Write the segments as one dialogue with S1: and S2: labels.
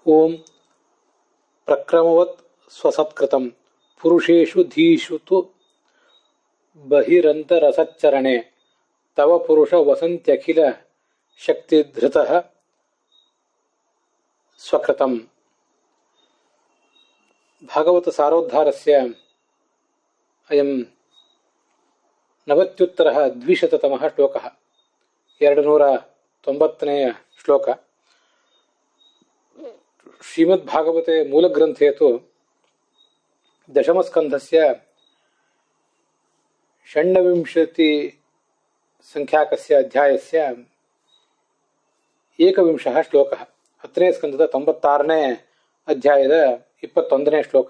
S1: ओम प्रक्रमवत् स्वसत्कृतं पुरुषेषु धीषु तु बहिरन्तरसच्चरणे तव पुरुष वसन्त्यखिल शक्तिधृतः स्वकृतम्। भागवत सारोद्धारस्य अयं 90-द्विशततमः श्लोकः। 290ನೇ ಶ್ಲೋಕ। श्रीमद्भागवते मूलग्रन्थे तु दशमस्कन्धस्य 26 अध्यायस्य 21 श्लोकः। 10ನೇ ಸ್ಕಂದದ 96ನೇ ಅಧ್ಯಾಯದ 21ನೇ ಶ್ಲೋಕ।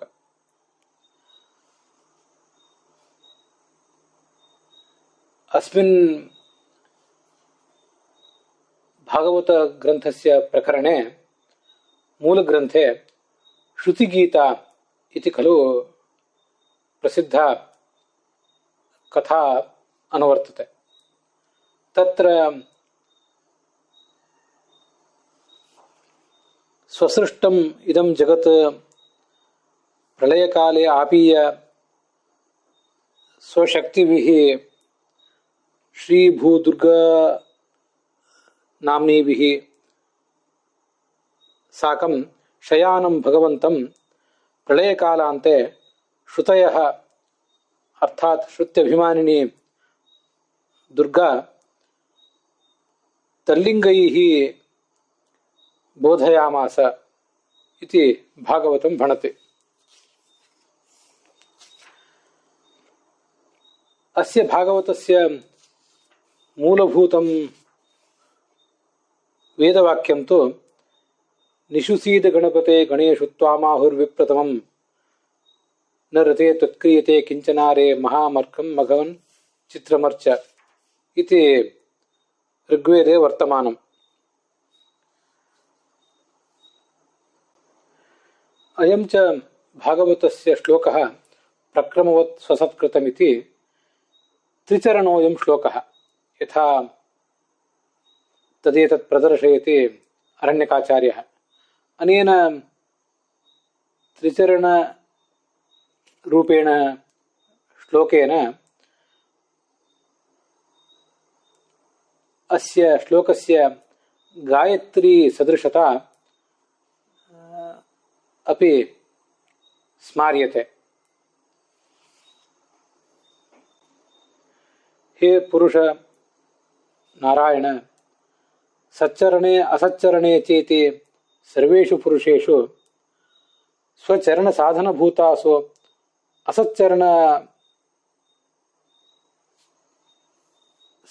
S1: अस्मिन् भागवत ग्रन्थस्य प्रकरणे मूलग्रन्थे श्रुतिगीता इति खलु प्रसिद्धा कथा अनुवर्तते। तत्र स्वसृष्टम् इदं जगत् प्रलयकाले आपीय स्वशक्तिभिः श्रीभूदुर्गा नाम्नीभिः साकं शयानं भगवन्तं प्रलयकालान्ते श्रुतयः अर्थात् श्रुत्यभिमानिनी दुर्गा तल्लिङ्गैः बोधयामास इति भागवतं भणति। अस्य भागवतस्य मूलभूतं वेदवाक्यं तु निषुसीद गणपते गणेषु त्वामाहुर्विप्रतमं न ऋते त्वत्क्रियते किंचनारे महामर्कं मघवन् चित्रमर्च इति ऋग्वेदे वर्तमानम्। अयं च भागवतस्य श्लोकः प्रक्रमवत् स्वसत्कृतमिति त्रिचरणोऽयं श्लोकः। यथा तदेतत् प्रदर्शयति अरण्यकाचार्यः। अनेन त्रिचरणरूपेण श्लोकेन अस्य श्लोकस्य गायत्री सदृशता अपि स्मार्यते। हे पुरुष नारायण, सच्चरणे असच्चरणे चेति सर्वेषु पुरुषेषु स्वचरण साधनभूतासु असच्चरण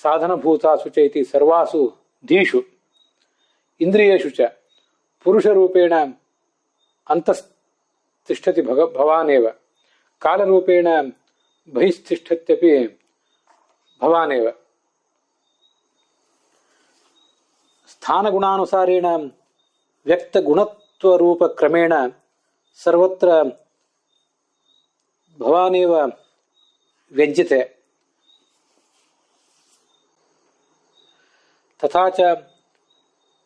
S1: साधनभूतासु चेति सर्वासु धीषु इंद्रियेषु च पुरुषरूपेण अन्तस्तिष्ठति भवानेव, कालरूपेण बहिस्तिष्ठत्यपि भवानेव। स्थानगुणानुसारेण व्यक्तगुणत्वरूपक्रमेण सर्वत्र भवानेव व्यज्यते। तथा च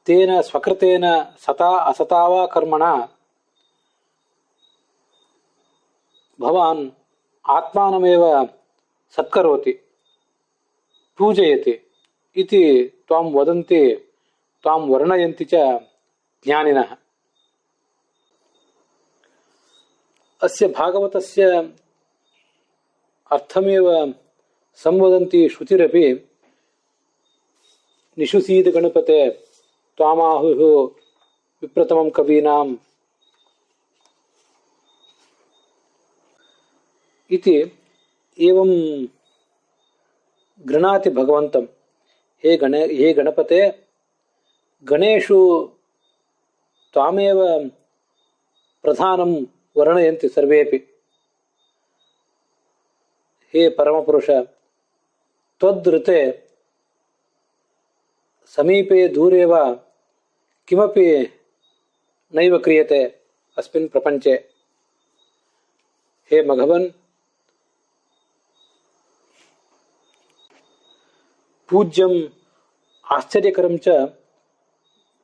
S1: तेन स्वकृतेन सता असता वा कर्मणा भवान् आत्मानमेव सत्करोति, पूजयति इति त्वां वदन्ति, त्वां वर्णयन्ति च ज्ञानिनः। अस्य भागवतस्य अर्थमेव संवदन्ति श्रुतिरपि निषुसीद गणपते त्वामाहुः विप्रतमं कवीनाम् इति एवं गृणाति भगवन्तं। हे गणपते, गणेषु त्वामेव प्रधानं वर्णयन्ति सर्वेपि। हे परमपुरुष, त्वद्ऋते समीपे दूरे वा किमपि नैव क्रियते अस्मिन् प्रपञ्चे। हे मघवन्, पूज्यम् आश्चर्यकरं च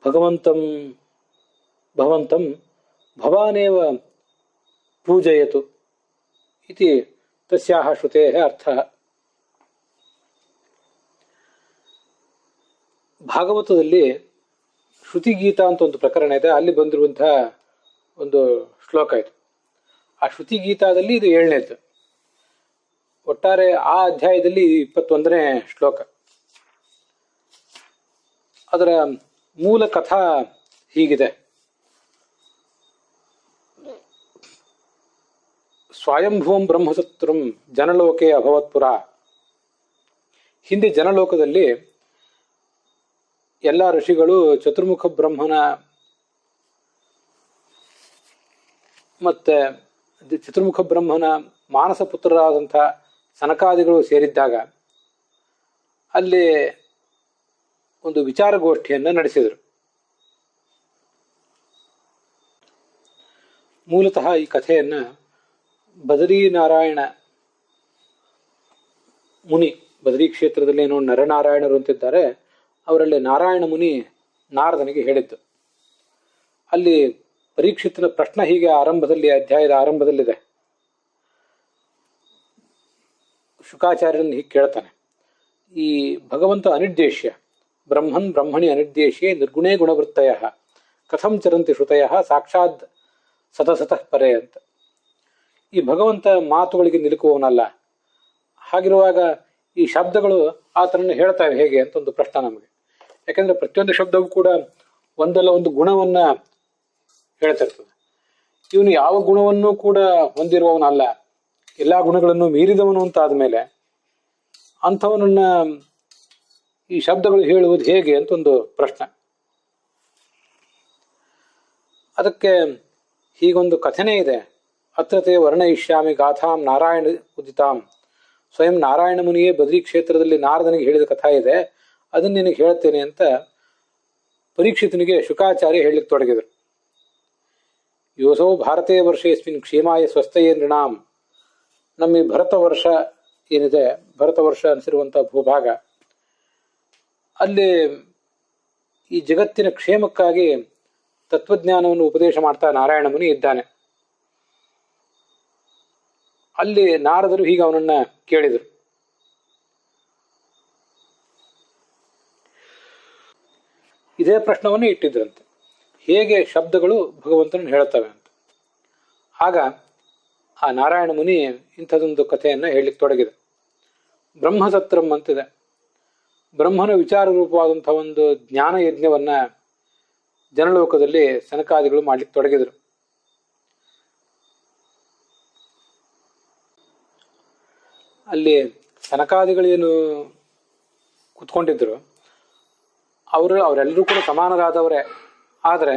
S1: भगवन्तं ಭವಂತಂ ಭವಾನೇವ ಪೂಜಯತು ಇತಿ ತಸ್ಯಾಹ ಶ್ರುತೇಃ ಅರ್ಥಃ. ಭಾಗವತದಲ್ಲಿ ಶ್ರುತಿಗೀತಾ ಅಂತ ಒಂದು ಪ್ರಕರಣ ಇದೆ, ಅಲ್ಲಿ ಬಂದಿರುವಂತಹ ಒಂದು ಶ್ಲೋಕ ಇದು. ಆ ಶ್ರುತಿಗೀತಾದಲ್ಲಿ ಇದು 7ನೇದು. ಒಟ್ಟಾರೆ ಆ ಅಧ್ಯಾಯದಲ್ಲಿ 21ನೇ ಶ್ಲೋಕ. ಅದರ ಮೂಲ ಕಥಾ ಹೀಗಿದೆ. ಸ್ವಯಂಭುವಂ ಬ್ರಹ್ಮಸತ್ರಂ ಜನಲೋಕೆ ಅಭವತ್ಪುರ. ಹಿಂದೆ ಜನಲೋಕದಲ್ಲಿ ಎಲ್ಲ ಋಷಿಗಳು ಚತುರ್ಮುಖ ಬ್ರಹ್ಮನ ಮತ್ತೆ ಚತುರ್ಮುಖ ಬ್ರಹ್ಮನ ಮಾನಸ ಪುತ್ರರಾದಂಥ ಸನಕಾದಿಗಳು ಸೇರಿದ್ದಾಗ ಅಲ್ಲಿ ಒಂದು ವಿಚಾರಗೋಷ್ಠಿಯನ್ನು ನಡೆಸಿದರು. ಮೂಲತಃ ಈ ಕಥೆಯನ್ನು ಬದರೀನಾರಾಯಣ ಮುನಿ, ಬದರಿ ಕ್ಷೇತ್ರದಲ್ಲಿ ಏನೋ ನರನಾರಾಯಣರು ಅಂತಿದ್ದಾರೆ, ಅವರಲ್ಲಿ ನಾರಾಯಣ ಮುನಿ ನಾರದನಿಗೆ ಹೇಳಿದ್ದು. ಅಲ್ಲಿ ಪರೀಕ್ಷಿತನ ಪ್ರಶ್ನೆ ಹೀಗೆ ಆರಂಭದಲ್ಲಿ, ಅಧ್ಯಾಯದ ಆರಂಭದಲ್ಲಿದೆ. ಶುಕಾಚಾರ್ಯರನ್ನು ಹೀಗೆ ಕೇಳ್ತಾನೆ, ಈ ಭಗವಂತ ಅನಿರ್ದೇಶ್ಯ ಬ್ರಹ್ಮನ್ ಬ್ರಹ್ಮಣಿ ಅನಿರ್ದೇಶ್ಯೇ ನಿರ್ಗುಣೇ ಗುಣವೃತ್ತಯ ಕಥಂ ಚರಂತಿ ಶ್ರುತಯ ಸಾಕ್ಷಾತ್ ಸತಸತಃ ಪರೇ ಅಂತ. ಈ ಭಗವಂತ ಮಾತುಗಳಿಗೆ ನಿಲುಕುವವನಲ್ಲ. ಹಾಗಿರುವಾಗ ಈ ಶಬ್ದಗಳು ಆತನನ್ನು ಹೇಳ್ತಾವೆ ಹೇಗೆ ಅಂತ ಒಂದು ಪ್ರಶ್ನೆ ನಮಗೆ. ಯಾಕಂದ್ರೆ ಪ್ರತಿಯೊಂದು ಶಬ್ದವೂ ಕೂಡ ಒಂದಲ್ಲ ಒಂದು ಗುಣವನ್ನ ಹೇಳ್ತಾ ಇರ್ತದೆ. ಇವನು ಯಾವ ಗುಣವನ್ನೂ ಕೂಡ ಹೊಂದಿರುವವನಲ್ಲ, ಎಲ್ಲಾ ಗುಣಗಳನ್ನು ಮೀರಿದವನು ಅಂತ ಆದ್ಮೇಲೆ ಅಂಥವನನ್ನ ಈ ಶಬ್ದಗಳು ಹೇಳುವುದು ಹೇಗೆ ಅಂತ ಒಂದು ಪ್ರಶ್ನೆ. ಅದಕ್ಕೆ ಹೀಗೊಂದು ಕಥೆನೇ ಇದೆ. ಅತ್ರತೆ ವರ್ಣಯಿಷ್ಯಾಮಿ ಗಾಥಾಂ ನಾರಾಯಣ ಉದಿತಾಂ. ಸ್ವಯಂ ನಾರಾಯಣ ಮುನಿಯೇ ಬದ್ರಿ ಕ್ಷೇತ್ರದಲ್ಲಿ ನಾರದನಿಗೆ ಹೇಳಿದ ಕಥಾ ಇದೆ, ಅದನ್ನ ನಿನಗೆ ಹೇಳ್ತೇನೆ ಅಂತ ಪರೀಕ್ಷಿತನಿಗೆ ಶುಕಾಚಾರ್ಯ ಹೇಳಲಿಕ್ಕೆ ತೊಡಗಿದರು. ಯೋಸೌ ಭಾರತೀಯ ವರ್ಷೇಸ್ಮಿನ್ ಕ್ಷೇಮಾಯ ಸ್ವಸ್ಥಯೇ ನೃಣಾಂ. ನಮ್ಮ ಈ ಭರತ ವರ್ಷ ಏನಿದೆ, ಭರತ ವರ್ಷ ಅನಿಸಿರುವಂತಹ ಭೂಭಾಗ, ಅಲ್ಲಿ ಈ ಜಗತ್ತಿನ ಕ್ಷೇಮಕ್ಕಾಗಿ ತತ್ವಜ್ಞಾನವನ್ನು ಉಪದೇಶ ಮಾಡ್ತಾ ನಾರಾಯಣ ಮುನಿ ಇದ್ದಾನೆ. ಅಲ್ಲಿ ನಾರದರು ಹೀಗೆ ಅವನನ್ನ ಕೇಳಿದರು. ಇದೇ ಪ್ರಶ್ನವನ್ನು ಇಟ್ಟಿದ್ರಂತೆ, ಹೇಗೆ ಶಬ್ದಗಳು ಭಗವಂತನನ್ನು ಹೇಳ್ತವೆ ಅಂತ. ಆಗ ಆ ನಾರಾಯಣ ಮುನಿ ಇಂಥದೊಂದು ಕಥೆಯನ್ನು ಹೇಳಲಿಕ್ಕೆ ತೊಡಗಿದೆ. ಬ್ರಹ್ಮಸತ್ರಂ ಅಂತಿದೆ. ಬ್ರಹ್ಮನ ವಿಚಾರ ರೂಪವಾದಂತಹ ಒಂದು ಜ್ಞಾನ ಯಜ್ಞವನ್ನ ಜನಲೋಕದಲ್ಲಿ ಸನಕಾದಿಗಳು ಮಾಡ್ಲಿಕ್ಕೆ ತೊಡಗಿದರು. ಅಲ್ಲಿ ಸನಕಾದಿಗಳೇನು ಕುತ್ಕೊಂಡಿದ್ರು, ಅವರೆಲ್ಲರೂ ಕೂಡ ಸಮಾನರಾದವರೇ. ಆದರೆ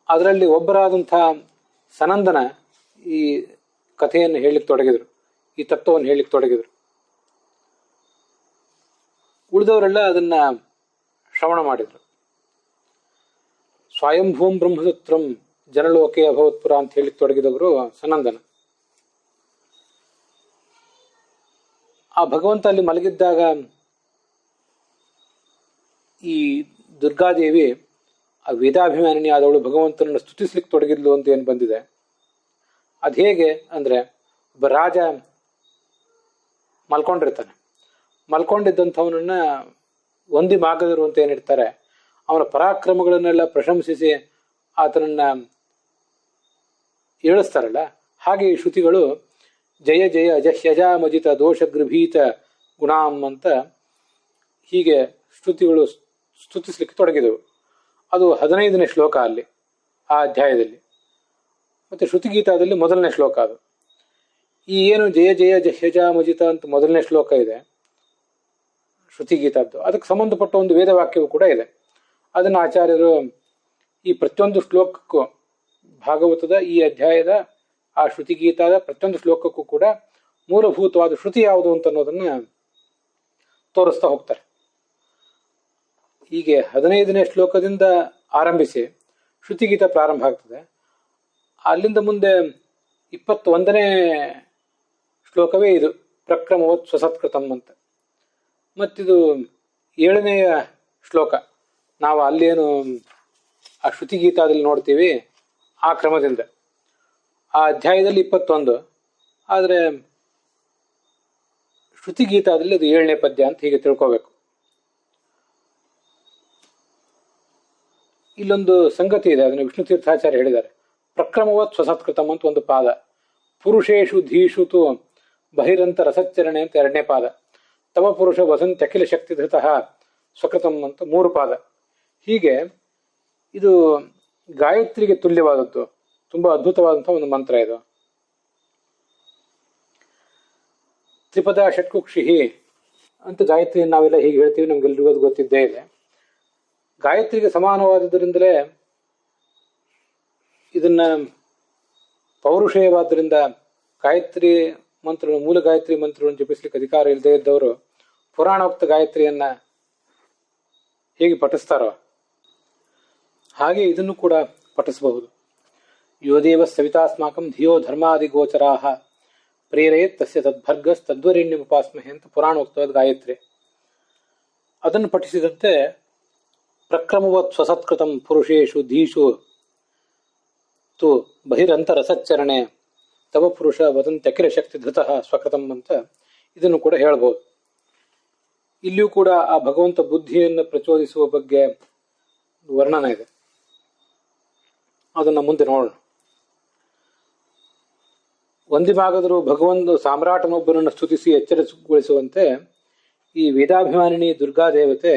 S1: ಅದರಲ್ಲಿ ಒಬ್ಬರಾದಂಥ ಸನಂದನ ಈ ಕಥೆಯನ್ನು ಹೇಳಲಿಕ್ಕೆ ತೊಡಗಿದರು, ಈ ತತ್ವವನ್ನು ಹೇಳಲಿಕ್ಕೆ ತೊಡಗಿದರು. ಉಳಿದವರೆಲ್ಲ ಅದನ್ನ ಶ್ರವಣ ಮಾಡಿದರು. ಸ್ವಯಂಭೂಂ ಬ್ರಹ್ಮಸೂತ್ರಂ ಜನಲೋಕೆ ಅಭವತ್ಪುರ ಅಂತ ಹೇಳಿಕ್ಕೆ ತೊಡಗಿದವರು ಸನಂದನ. ಆ ಭಗವಂತ ಅಲ್ಲಿ ಮಲಗಿದ್ದಾಗ ಈ ದುರ್ಗಾದೇವಿ ಆ ವೇದಾಭಿಮಾನಿನಿ ಆದವಳು ಭಗವಂತನನ್ನು ಸ್ತುತಿಸ್ಲಿಕ್ಕೆ ತೊಡಗಿದ್ಲು ಅಂತ ಏನು ಬಂದಿದೆ. ಅದು ಹೇಗೆ ಅಂದ್ರೆ, ಒಬ್ಬ ರಾಜ ಮಲ್ಕೊಂಡಿರ್ತಾನೆ. ಮಲ್ಕೊಂಡಿದ್ದಂಥವನನ್ನ ಒಂದಿ ಮಾಗದರು ಅಂತ ಏನಿರ್ತಾರೆ, ಅವನ ಪರಾಕ್ರಮಗಳನ್ನೆಲ್ಲ ಪ್ರಶಂಸಿಸಿ ಆತನನ್ನ ಏಳಿಸ್ತಾರಲ್ಲ, ಹಾಗೆ ಈ ಶ್ರುತಿಗಳು ಜಯ ಜಯ ಅಜಹ್ಯಜಾಮಜಿತ ದೋಷ ಗೃಭೀತ ಗುಣಾಂ ಅಂತ ಹೀಗೆ ಶ್ರುತಿಗಳು ಸ್ತುತಿಸ್ಲಿಕ್ಕೆ ತೊಡಗಿದವು. ಅದು 15ನೇ ಶ್ಲೋಕ ಅಲ್ಲಿ ಆ ಅಧ್ಯಾಯದಲ್ಲಿ. ಮತ್ತೆ ಶ್ರುತಿಗೀತಾದಲ್ಲಿ 1ನೇ ಶ್ಲೋಕ ಅದು. ಈ ಏನು ಜಯ ಜಯ ಜಹ್ಯಜಾಮಜಿತ ಅಂತ 1ನೇ ಶ್ಲೋಕ ಇದೆ ಶ್ರುತಿಗೀತಾದ್ದು, ಅದಕ್ಕೆ ಸಂಬಂಧಪಟ್ಟ ಒಂದು ವೇದವಾಕ್ಯವೂ ಕೂಡ ಇದೆ. ಅದನ್ನು ಆಚಾರ್ಯರು ಈ ಪ್ರತಿಯೊಂದು ಶ್ಲೋಕಕ್ಕೂ, ಭಾಗವತದ ಈ ಅಧ್ಯಾಯದ ಆ ಶ್ರುತಿಗೀತಾದ ಪ್ರತಿಯೊಂದು ಶ್ಲೋಕಕ್ಕೂ ಕೂಡ ಮೂಲಭೂತವಾದ ಶ್ರುತಿ ಯಾವುದು ಅಂತ ಅನ್ನೋದನ್ನ ತೋರಿಸ್ತಾ ಹೋಗ್ತಾರೆ. ಹೀಗೆ 15ನೇ ಶ್ಲೋಕದಿಂದ ಆರಂಭಿಸಿ ಶ್ರುತಿಗೀತ ಪ್ರಾರಂಭ ಆಗ್ತದೆ. ಅಲ್ಲಿಂದ ಮುಂದೆ 21ನೇ ಶ್ಲೋಕವೇ ಇದು ಪ್ರಕ್ರಮವತ್ ಸ್ವಸತ್ಕೃತಂ ಅಂತ. ಮತ್ತಿದು 7ನೇ ಶ್ಲೋಕ. ನಾವು ಅಲ್ಲೇನು ಆ ಶ್ರುತಿಗೀತಾದಲ್ಲಿ ನೋಡ್ತೀವಿ ಆ ಕ್ರಮದಿಂದ. ಆ ಅಧ್ಯಾಯದಲ್ಲಿ 21, ಆದರೆ ಶ್ರುತಿಗೀತಾದಲ್ಲಿ ಅದು 7ನೇ ಪದ್ಯ ಅಂತ ಹೀಗೆ ತಿಳ್ಕೋಬೇಕು. ಇಲ್ಲೊಂದು ಸಂಗತಿ ಇದೆ, ಅದನ್ನು ವಿಷ್ಣು ತೀರ್ಥಾಚಾರ್ಯ ಹೇಳಿದ್ದಾರೆ. ಪ್ರಕ್ರಮವತ್ ಸ್ವಸತ್ಕೃತಂ ಅಂತ ಒಂದು ಪಾದ, ಪುರುಷೇಶು ಧೀಷು ತು ಬಹಿರಂತ ರಸಚ್ಚರಣೆ ಅಂತ 2ನೇ ಪಾದ, ತವ ಪುರುಷ ವಸಂತ ಅಖಿಲ ಶಕ್ತಿ ಧೃತಃ ಸ್ವಕೃತಂ ಅಂತ 3 ಪಾದ. ಹೀಗೆ ಇದು ಗಾಯತ್ರಿಗೆ ತುಲ್ಯವಾದದ್ದು, ತುಂಬಾ ಅದ್ಭುತವಾದಂತಹ ಒಂದು ಮಂತ್ರ ಇದು. ತ್ರಿಪದ ಷಟ್ಕುಕ್ಷಿಹಿ ಅಂತ ಗಾಯತ್ರಿ ನಾವೆಲ್ಲ ಹೀಗೆ ಹೇಳ್ತೀವಿ, ನಮ್ಗೆಲ್ರಿಗೂ ಅದು ಗೊತ್ತಿದ್ದೇ ಇದೆ. ಗಾಯತ್ರಿಗೆ ಸಮಾನವಾದುದರಿಂದಲೇ ಇದನ್ನ ಪೌರುಷೇಯವಾದ್ದರಿಂದ ಗಾಯತ್ರಿ ಮಂತ್ರ, ಮೂಲ ಗಾಯತ್ರಿ ಮಂತ್ರವನ್ನು ಜಪಿಸ್ಲಿಕ್ಕೆ ಅಧಿಕಾರ ಇಲ್ಲದೆ ಇದ್ದವರು ಪುರಾಣೋಕ್ತ ಗಾಯತ್ರಿಯನ್ನ ಹೇಗೆ ಪಠಿಸ್ತಾರೋ ಹಾಗೆ ಇದನ್ನು ಕೂಡ ಪಠಿಸಬಹುದು. ಯೋದೇವ ಸವಿತಾಸ್ಮಾಕಂ ಧಿಯೋ ಧರ್ಮಾದಿ ಗೋಚರಾಹ ಪ್ರೇರೇತ್ ತಸ್ಯ ತದ್ಭರ್ಗಸ್ ತದ್ವರೆಣ್ಯಮುಪಾಸ್ಮಹೆ ಅಂತ ಪುರಾಣೋಕ್ತವಾದ ಗಾಯತ್ರಿ. ಅದನ್ನು ಪಠಿಸಿದಂತೆ ಪ್ರಕ್ರಮವತ್ ಸ್ವಸತ್ಕೃತಂ ಪುರುಷೇಶು ಧೀಷು ತು ಬಹಿರಂತರಸಚ್ಚರಣೆ ತವ ಪುರುಷ ವದಂತ್ಯ ಅಖಿಲ ಶಕ್ತಿ ಧೃತಃ ಸ್ವಕೃತಂ ಅಂತ ಇದನ್ನು ಕೂಡ ಹೇಳ್ಬೋದು. ಇಲ್ಲಿಯೂ ಕೂಡ ಆ ಭಗವಂತ ಬುದ್ಧಿಯನ್ನು ಪ್ರಚೋದಿಸುವ ಬಗ್ಗೆ ವರ್ಣನ ಇದೆ, ಅದನ್ನು ಮುಂದೆ ನೋಡೋಣ. ಒಂದಿಮಾಗದರೂ ಭಗವಂತ ಸಾಮ್ರಾಟನೊಬ್ಬನನ್ನು ಸ್ತುತಿಸಿ ಎಚ್ಚರಗೊಳಿಸುವಂತೆ ಈ ವೇದಾಭಿಮಾನಿನಿ ದುರ್ಗಾದೇವತೆ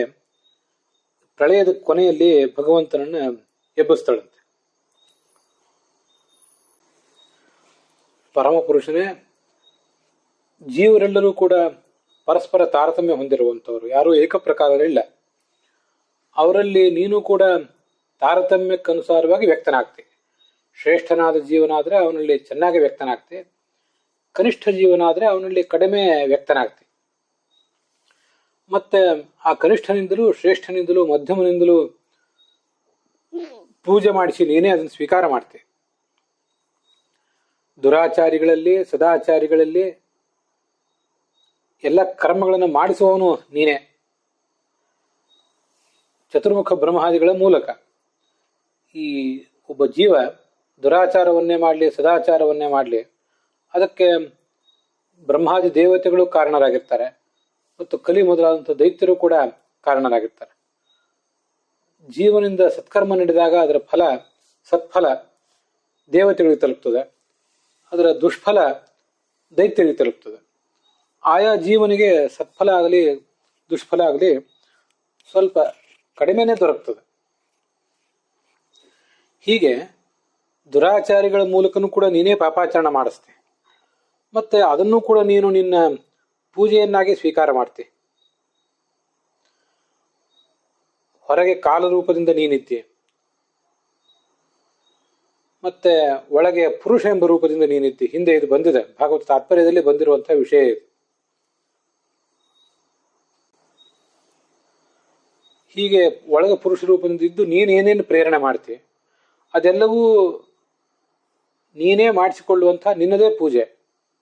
S1: ಪ್ರಳಯದ ಕೊನೆಯಲ್ಲಿ ಭಗವಂತನನ್ನ ಎಬ್ಬಿಸ್ತಾಳಂತೆ. ಪರಮಪುರುಷನೇ ಜೀವರೆಲ್ಲರೂ ಕೂಡ ಪರಸ್ಪರ ತಾರತಮ್ಯ ಹೊಂದಿರುವಂಥವ್ರು, ಯಾರೂ ಏಕಪ್ರಕಾರರಿಲ್ಲ. ಅವರಲ್ಲಿ ನೀನು ಕೂಡ ತಾರತಮ್ಯಕ್ಕನುಸಾರವಾಗಿ ವ್ಯಕ್ತನಾಗ್ತಿ. ಶ್ರೇಷ್ಠನಾದ ಜೀವನಾದ್ರೆ ಅವನಲ್ಲಿ ಚೆನ್ನಾಗಿ ವ್ಯಕ್ತನಾಗ್ತಿ, ಕನಿಷ್ಠ ಜೀವನಾದ್ರೆ ಅವನಲ್ಲಿ ಕಡಿಮೆ ವ್ಯಕ್ತನಾಗ್ತಿ. ಮತ್ತೆ ಆ ಕನಿಷ್ಠನಿಂದಲೂ ಶ್ರೇಷ್ಠನಿಂದಲೂ ಮಧ್ಯಮನಿಂದಲೂ ಪೂಜೆ ಮಾಡಿಸಿ ನೀನೇ ಅದನ್ನು ಸ್ವೀಕಾರ ಮಾಡ್ತಿ. ದುರಾಚಾರಿಗಳಲ್ಲಿ ಸದಾಚಾರಿಗಳಲ್ಲಿ ಎಲ್ಲ ಕರ್ಮಗಳನ್ನು ಮಾಡಿಸುವವನು ನೀನೇ. ಚತುರ್ಮುಖ ಬ್ರಹ್ಮಾದಿಗಳ ಮೂಲಕ ಈ ಒಬ್ಬ ಜೀವ ದುರಾಚಾರವನ್ನೇ ಮಾಡಲಿ ಸದಾಚಾರವನ್ನೇ ಮಾಡಲಿ ಅದಕ್ಕೆ ಬ್ರಹ್ಮಾದಿ ದೇವತೆಗಳು ಕಾರಣರಾಗಿರ್ತಾರೆ ಮತ್ತು ಕಲಿ ಮೊದಲಾದಂಥ ದೈತ್ಯರು ಕೂಡ ಕಾರಣರಾಗಿರ್ತಾರೆ. ಜೀವನಿಂದ ಸತ್ಕರ್ಮ ನಡೆದಾಗ ಅದರ ಫಲ ಸತ್ಫಲ ದೇವತೆಗಳಿಗೆ ತಲುಪ್ತದೆ, ಅದರ ದುಷ್ಫಲ ದೈತ್ಯರಿಗೆ ತಲುಪ್ತದೆ. ಆಯಾ ಜೀವನಿಗೆ ಸತ್ಫಲ ಆಗಲಿ ದುಷ್ಫಲ ಆಗಲಿ ಸ್ವಲ್ಪ ಕಡಿಮೆನೇ ದೊರಕ್ತದೆ. ಹೀಗೆ ದುರಾಚಾರಿಗಳ ಮೂಲಕನೂ ಕೂಡ ನೀನೇ ಪಾಪಾಚರಣ ಮಾಡಿಸ್ತಿ, ಮತ್ತೆ ಅದನ್ನು ಕೂಡ ನೀನು ನಿನ್ನ ಪೂಜೆಯನ್ನಾಗಿ ಸ್ವೀಕಾರ ಮಾಡ್ತಿ. ಹೊರಗೆ ಕಾಲರೂಪದಿಂದ ನೀನಿದ್ದಿ, ಮತ್ತೆ ಒಳಗೆ ಪುರುಷ ಎಂಬ ರೂಪದಿಂದ ನೀನಿದ್ದಿ. ಹಿಂದೆ ಇದು ಬಂದಿದೆ, ಭಾಗವತ ತಾತ್ಪರ್ಯದಲ್ಲಿ ಬಂದಿರುವಂತಹ ವಿಷಯ ಇದು. ಹೀಗೆ ಒಳಗೆ ಪುರುಷ ರೂಪದಿಂದ ಇದ್ದು ನೀನು ಏನೇನು ಪ್ರೇರಣೆ ಮಾಡ್ತಿ ಅದೆಲ್ಲವೂ ನೀನೇ ಮಾಡಿಸಿಕೊಳ್ಳುವಂಥ ನಿನ್ನದೇ ಪೂಜೆ.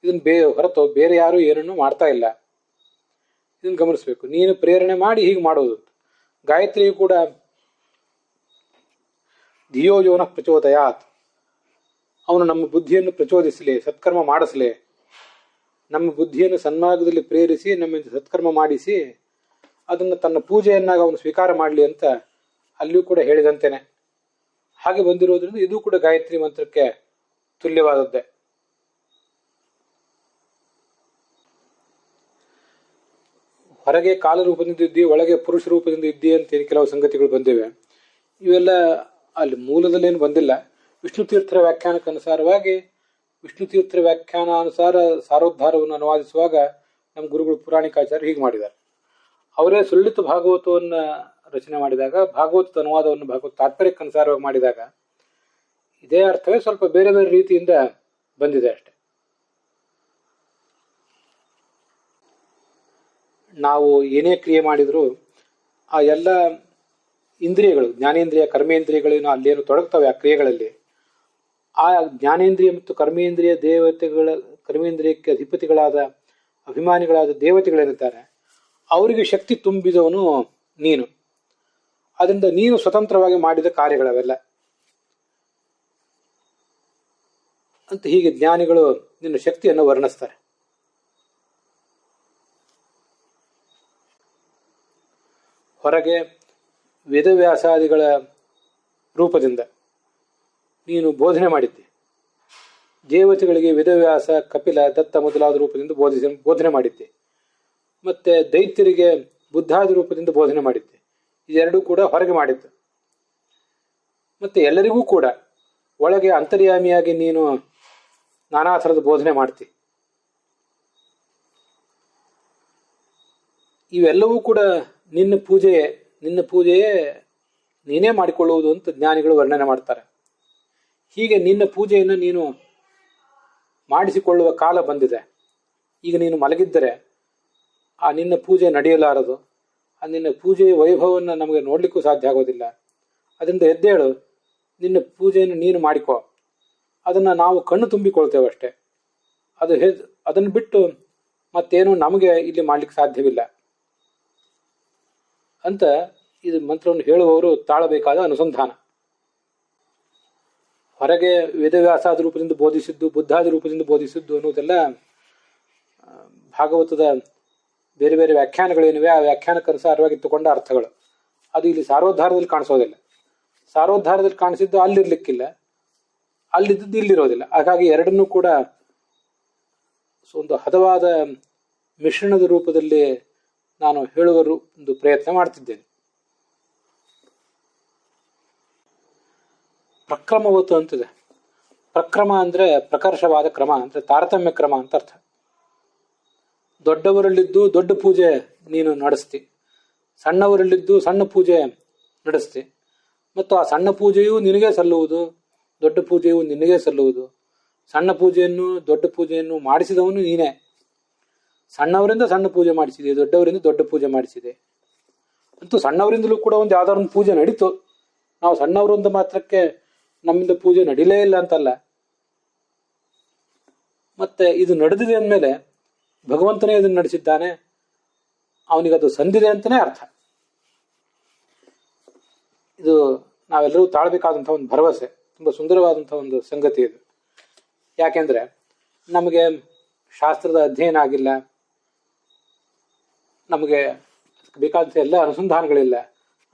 S1: ಇದನ್ನು ಹೊರತು ಬೇರೆ ಯಾರು ಏನನ್ನು ಮಾಡ್ತಾ ಇಲ್ಲ. ಇದನ್ನು ಗಮನಿಸ್ಬೇಕು. ನೀನು ಪ್ರೇರಣೆ ಮಾಡಿ ಹೀಗೆ ಮಾಡೋದು. ಗಾಯತ್ರಿಯು ಕೂಡ ಧಿಯೋ ಯೋನ ಪ್ರಚೋದಯಾತ್, ಅವನು ನಮ್ಮ ಬುದ್ಧಿಯನ್ನು ಪ್ರಚೋದಿಸಲಿ, ಸತ್ಕರ್ಮ ಮಾಡಿಸಲಿ, ನಮ್ಮ ಬುದ್ಧಿಯನ್ನು ಸನ್ಮಾರ್ಗದಲ್ಲಿ ಪ್ರೇರಿಸಿ ನಮ್ಮಿಂದ ಸತ್ಕರ್ಮ ಮಾಡಿಸಿ ಅದನ್ನು ತನ್ನ ಪೂಜೆಯನ್ನಾಗಿ ಅವನು ಸ್ವೀಕಾರ ಮಾಡಲಿ ಅಂತ ಅಲ್ಲಿಯೂ ಕೂಡ ಹೇಳಿದಂತೆನೆ. ಹಾಗೆ ಬಂದಿರೋದ್ರಿಂದ ಇದು ಕೂಡ ಗಾಯತ್ರಿ ಮಂತ್ರಕ್ಕೆ ತುಲ್ಯವಾದದ್ದೇ. ಹೊರಗೆ ಕಾಲ ರೂಪದಿಂದ ಇದ್ದಿ, ಒಳಗೆ ಪುರುಷ ರೂಪದಿಂದ ಇದ್ದಿ ಅಂತ ಕೆಲವು ಸಂಗತಿಗಳು ಬಂದಿವೆ. ಇವೆಲ್ಲ ಅಲ್ಲಿ ಮೂಲದಲ್ಲೇನು ಬಂದಿಲ್ಲ. ವಿಷ್ಣು ತೀರ್ಥರ ವ್ಯಾಖ್ಯಾನಕ್ಕನುಸಾರವಾಗಿ ವಿಷ್ಣು ತೀರ್ಥರ ವ್ಯಾಖ್ಯಾನಾನುಸಾರ ಸಾರೋದ್ಧಾರವನ್ನು ಅನುವಾದಿಸುವಾಗ ನಮ್ಮ ಗುರುಗಳು ಪುರಾಣಿಕಾಚಾರ್ಯ ಹೀಗೆ ಮಾಡಿದ್ದಾರೆ. ಅವರೇ ಸುಳ್ಳಿತ ಭಾಗವತವನ್ನು ರಚನೆ ಮಾಡಿದಾಗ, ಭಾಗವತದ ಅನುವಾದವನ್ನು ಭಾಗವತ ತಾತ್ಪರ್ಯಕ್ಕನುಸಾರವಾಗಿ ಮಾಡಿದಾಗ ಇದೇ ಅರ್ಥವೇ ಸ್ವಲ್ಪ ಬೇರೆ ಬೇರೆ ರೀತಿಯಿಂದ ಬಂದಿದೆ ಅಷ್ಟೆ. ನಾವು ಏನೇ ಕ್ರಿಯೆ ಮಾಡಿದರೂ ಆ ಎಲ್ಲ ಇಂದ್ರಿಯಗಳು, ಜ್ಞಾನೇಂದ್ರಿಯ ಕರ್ಮೇಂದ್ರಿಯಗಳೇನು ಅಲ್ಲೇನು ತೊಡಗ್ತವೆ ಆ ಕ್ರಿಯೆಗಳಲ್ಲಿ, ಆ ಜ್ಞಾನೇಂದ್ರಿಯ ಮತ್ತು ಕರ್ಮೇಂದ್ರಿಯ ದೇವತೆಗಳ, ಕರ್ಮೇಂದ್ರಿಯಕ್ಕೆ ಅಧಿಪತಿಗಳಾದ ಅಭಿಮಾನಿಗಳಾದ ದೇವತೆಗಳೇನಿದ್ದಾರೆ ಅವರಿಗೆ ಶಕ್ತಿ ತುಂಬಿದವನು ನೀನು. ಅದರಿಂದ ನೀನು ಸ್ವತಂತ್ರವಾಗಿ ಮಾಡಿದ ಕಾರ್ಯಗಳವೆಲ್ಲ ಅಂತ ಹೀಗೆ ಜ್ಞಾನಿಗಳು ನಿನ್ನ ಶಕ್ತಿಯನ್ನು ವರ್ಣಿಸ್ತಾರೆ. ಹೊರಗೆ ವೇದವ್ಯಾಸಾದಿಗಳ ರೂಪದಿಂದ ನೀನು ಬೋಧನೆ ಮಾಡಿದ್ದೆ. ದೇವತೆಗಳಿಗೆ ವೇದವ್ಯಾಸ, ಕಪಿಲ, ದತ್ತ ಮೊದಲಾದ ರೂಪದಿಂದ ಬೋಧನೆ ಮಾಡಿದ್ದೆ. ಮತ್ತೆ ದೈತ್ಯರಿಗೆ ಬುದ್ಧಾದಿ ರೂಪದಿಂದ ಬೋಧನೆ ಮಾಡಿದ್ದೆ. ಇದೆರಡೂ ಕೂಡ ಹೊರಗೆ ಮಾಡಿದ್ದು. ಮತ್ತೆ ಎಲ್ಲರಿಗೂ ಕೂಡ ಒಳಗೆ ಅಂತರ್ಯಾಮಿಯಾಗಿ ನೀನು ನಾನಾ ಥರದ ಬೋಧನೆ ಮಾಡ್ತಿ. ಇವೆಲ್ಲವೂ ಕೂಡ ನಿನ್ನ ಪೂಜೆಯೇ ನೀನೇ ಮಾಡಿಕೊಳ್ಳುವುದು ಅಂತ ಜ್ಞಾನಿಗಳು ವರ್ಣನೆ ಮಾಡ್ತಾರೆ. ಹೀಗೆ ನಿನ್ನ ಪೂಜೆಯನ್ನು ನೀನು ಮಾಡಿಸಿಕೊಳ್ಳುವ ಕಾಲ ಬಂದಿದೆ. ಈಗ ನೀನು ಮಲಗಿದ್ದರೆ ಆ ನಿನ್ನ ಪೂಜೆ ನಡೆಯಲಾರದು. ಆ ನಿನ್ನ ಪೂಜೆಯ ವೈಭವವನ್ನು ನಮಗೆ ನೋಡಲಿಕ್ಕೂ ಸಾಧ್ಯ ಆಗೋದಿಲ್ಲ. ಅದರಿಂದ ಎದ್ದೇಳು, ನಿನ್ನ ಪೂಜೆಯನ್ನು ನೀನು ಮಾಡಿಕೋ. ಅದನ್ನು ನಾವು ಕಣ್ಣು ತುಂಬಿಕೊಳ್ತೇವೆ ಅಷ್ಟೇ. ಅದನ್ನು ಬಿಟ್ಟು ಮತ್ತೇನು ನಮಗೆ ಇಲ್ಲಿ ಮಾಡ್ಲಿಕ್ಕೆ ಸಾಧ್ಯವಿಲ್ಲ ಅಂತ ಇದು ಮಂತ್ರವನ್ನು ಹೇಳುವವರು ತಾಳಬೇಕಾದ ಅನುಸಂಧಾನ. ಹೊರಗೆ ವೇದವ್ಯಾಸಾದ ರೂಪದಿಂದ ಬೋಧಿಸಿದ್ದು, ಬುದ್ಧಾದಿ ರೂಪದಿಂದ ಬೋಧಿಸಿದ್ದು ಅನ್ನೋದೆಲ್ಲ ಭಾಗವತದ ಬೇರೆ ಬೇರೆ ವ್ಯಾಖ್ಯಾನಗಳೇನಿವೆ ಆ ವ್ಯಾಖ್ಯಾನಕ್ಕನುಸಾರವಾಗಿ ತಗೊಂಡ ಅರ್ಥಗಳು. ಅದು ಇಲ್ಲಿ ಸಾರೋದ್ಧಾರದಲ್ಲಿ ಕಾಣಿಸೋದಿಲ್ಲ. ಸಾರೋದ್ಧಾರದಲ್ಲಿ ಕಾಣಿಸಿದ್ದು ಅಲ್ಲಿರ್ಲಿಕ್ಕಿಲ್ಲ, ಅಲ್ಲಿದ್ದು ಇಲ್ಲಿರೋದಿಲ್ಲ. ಹಾಗಾಗಿ ಎರಡನ್ನೂ ಕೂಡ ಒಂದು ಹದವಾದ ಮಿಶ್ರಣದ ರೂಪದಲ್ಲಿ ನಾನು ಹೇಳುವ ಒಂದು ಪ್ರಯತ್ನ ಮಾಡ್ತಿದ್ದೇನೆ. ಪ್ರಕ್ರಮವತ್ತು ಅಂತಿದೆ. ಪ್ರಕ್ರಮ ಅಂದ್ರೆ ಪ್ರಕರ್ಷವಾದ ಕ್ರಮ, ಅಂದ್ರೆ ತಾರತಮ್ಯ ಕ್ರಮ ಅಂತ ಅರ್ಥ. ದೊಡ್ಡವರಲ್ಲಿದ್ದು ದೊಡ್ಡ ಪೂಜೆ ನೀನು ನಡೆಸ್ತಿ, ಸಣ್ಣವರಲ್ಲಿದ್ದು ಸಣ್ಣ ಪೂಜೆ ನಡೆಸ್ತಿ. ಮತ್ತು ಆ ಸಣ್ಣ ಪೂಜೆಯೂ ನಿನಗೆ ಸಲ್ಲುವುದು, ದೊಡ್ಡ ಪೂಜೆಯೂ ನಿನಗೆ ಸಲ್ಲುವುದು. ಸಣ್ಣ ಪೂಜೆಯನ್ನು ದೊಡ್ಡ ಪೂಜೆಯನ್ನು ಮಾಡಿಸಿದವನು ನೀನೇ. ಸಣ್ಣವರಿಂದ ಸಣ್ಣ ಪೂಜೆ ಮಾಡಿಸಿದೆ, ದೊಡ್ಡವರಿಂದ ದೊಡ್ಡ ಪೂಜೆ ಮಾಡಿಸಿದೆ. ಅಂತೂ ಸಣ್ಣವರಿಂದಲೂ ಕೂಡ ಒಂದು ಯಾವ್ದಾದ್ರು ಒಂದು ಪೂಜೆ ನಡೀತು. ನಾವು ಸಣ್ಣವರೊಂದು ಮಾತ್ರಕ್ಕೆ ನಮ್ಮಿಂದ ಪೂಜೆ ನಡೀಲೇ ಇಲ್ಲ ಅಂತಲ್ಲ. ಮತ್ತೆ ಇದು ನಡೆದಿದೆ ಅಂದಮೇಲೆ ಭಗವಂತನೇ ಇದನ್ನು ನಡೆಸಿದ್ದಾನೆ, ಅವನಿಗದು ಸಂದಿದೆ ಅಂತಲೇ ಅರ್ಥ. ಇದು ನಾವೆಲ್ಲರೂ ತಾಳ್ಬೇಕಾದಂಥ ಒಂದು ಭರವಸೆ, ತುಂಬ ಸುಂದರವಾದಂಥ ಒಂದು ಸಂಗತಿ ಇದು. ಯಾಕೆಂದ್ರೆ ನಮಗೆ ಶಾಸ್ತ್ರದ ಅಧ್ಯಯನ ಆಗಿಲ್ಲ, ನಮಗೆ ಬೇಕಾದಂಥ ಎಲ್ಲ ಅನುಸಂಧಾನಗಳಿಲ್ಲ